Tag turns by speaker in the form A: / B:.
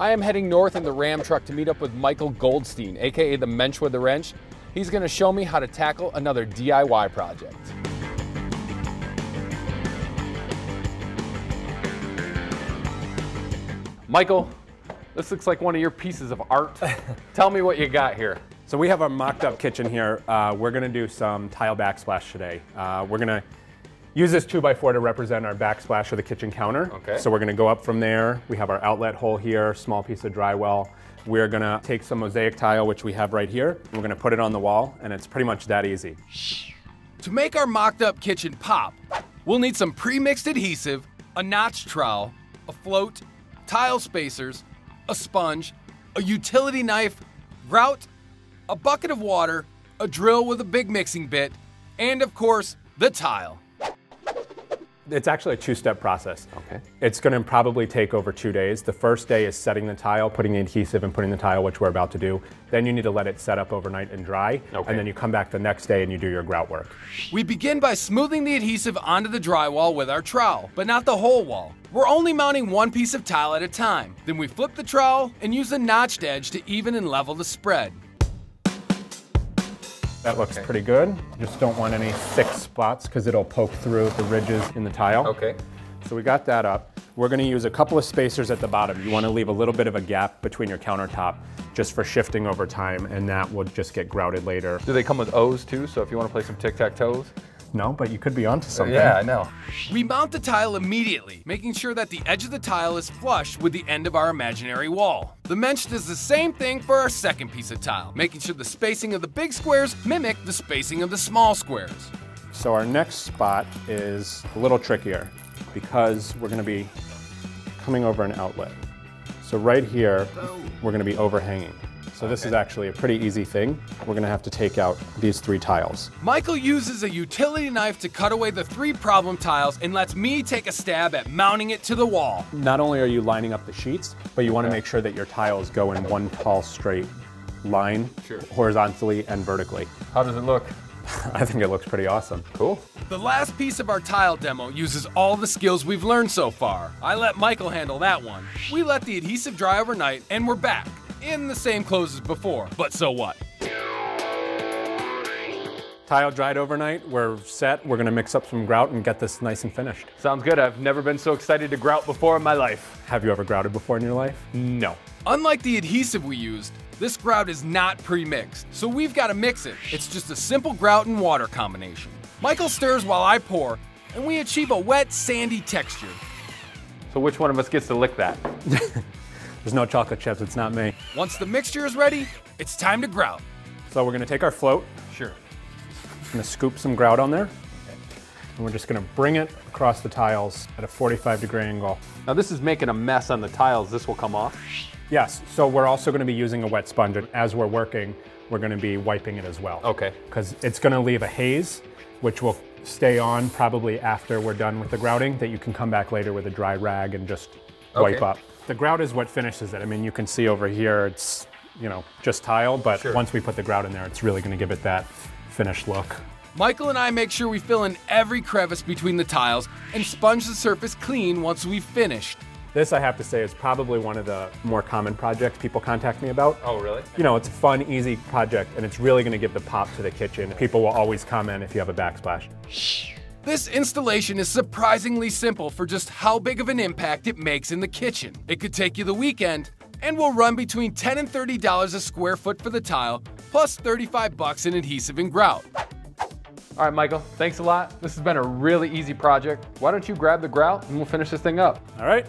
A: I am heading north in the Ram truck to meet up with Michael Goldstein, aka the Mensch with the wrench. He's gonna show me how to tackle another DIY project. Michael, this looks like one of your pieces of art. Tell me what you got here.
B: So we have a mocked up kitchen here. We're gonna do some tile backsplash today. We're gonna use this 2x4 to represent our backsplash of the kitchen counter.
A: Okay.
B: So we're gonna go up from there. We have our outlet hole here, small piece of drywall. We're gonna take some mosaic tile, which we have right here. We're gonna put it on the wall, and it's pretty much that easy.
C: To make our mocked up kitchen pop, we'll need some pre-mixed adhesive, a notch trowel, a float, tile spacers, a sponge, a utility knife, grout, a bucket of water, a drill with a big mixing bit, and of course, the tile.
B: It's actually a two-step process.
A: Okay.
B: It's gonna probably take over 2 days. The first day is setting the tile, putting the adhesive and putting the tile, which we're about to do. Then you need to let it set up overnight and dry.
A: Okay.
B: And then you come back the next day and you do your grout work.
C: We begin by smoothing the adhesive onto the drywall with our trowel, but not the whole wall. We're only mounting one piece of tile at a time. Then we flip the trowel and use the notched edge to even and level the spread.
B: That looks pretty good. Just don't want any thick spots because it'll poke through the ridges in the tile.
A: Okay.
B: So we got that up. We're gonna use a couple of spacers at the bottom. You wanna leave a little bit of a gap between your countertop just for shifting over time, and that will just get grouted later.
A: Do they come with O's too? So if you want to play some tic-tac-toes?
B: No, but you could be onto something.
A: Yeah, I know.
C: We mount the tile immediately, making sure that the edge of the tile is flush with the end of our imaginary wall. The Mensch does the same thing for our second piece of tile, making sure the spacing of the big squares mimic the spacing of the small squares.
B: So our next spot is a little trickier because we're gonna be coming over an outlet. So right here, we're gonna be overhanging. So this is actually a pretty easy thing. We're gonna have to take out these 3 tiles.
C: Michael uses a utility knife to cut away the 3 problem tiles and lets me take a stab at mounting it to the wall.
B: Not only are you lining up the sheets, but you wanna make sure that your tiles go in one tall straight line, horizontally and vertically.
A: How does it look?
B: I think it looks pretty awesome.
A: Cool.
C: The last piece of our tile demo uses all the skills we've learned so far. I let Michael handle that one. We let the adhesive dry overnight and we're back. In the same clothes as before, but so what?
B: Tile dried overnight, we're set. We're gonna mix up some grout and get this nice and finished.
A: Sounds good. I've never been so excited to grout before in my life.
B: Have you ever grouted before in your life?
A: No.
C: Unlike the adhesive we used, this grout is not pre-mixed, so we've got to mix it. It's just a simple grout and water combination. Michael stirs while I pour, and we achieve a wet, sandy texture.
A: So which one of us gets to lick that?
B: There's no chocolate chips, it's not me.
C: Once the mixture is ready, it's time to grout.
B: So we're gonna take our float,
A: Sure.
B: gonna scoop some grout on there, and we're just gonna bring it across the tiles at a 45-degree angle.
A: Now this is making a mess on the tiles. This will come off.
B: Yes, so we're also gonna be using a wet sponge, and as we're working, we're gonna be wiping it as well.
A: Okay.
B: Because it's gonna leave a haze, which will stay on probably after we're done with the grouting, that you can come back later with a dry rag and just wipe up. The grout is what finishes it. I mean, you can see over here, it's, you know, just tile, but once we put the grout in there, it's really gonna give it that finished look.
C: Michael and I make sure we fill in every crevice between the tiles and sponge the surface clean once we've finished.
B: This, I have to say, is probably one of the more common projects people contact me about.
A: Oh, really?
B: You know, it's a fun, easy project, and it's really gonna give the pop to the kitchen. People will always comment if you have a backsplash.
C: This installation is surprisingly simple for just how big of an impact it makes in the kitchen. It could take you the weekend and will run between $10 and $30 a square foot for the tile, plus 35 bucks in adhesive and grout.
A: All right, Michael, thanks a lot. This has been a really easy project. Why don't you grab the grout and we'll finish this thing up?
B: All right.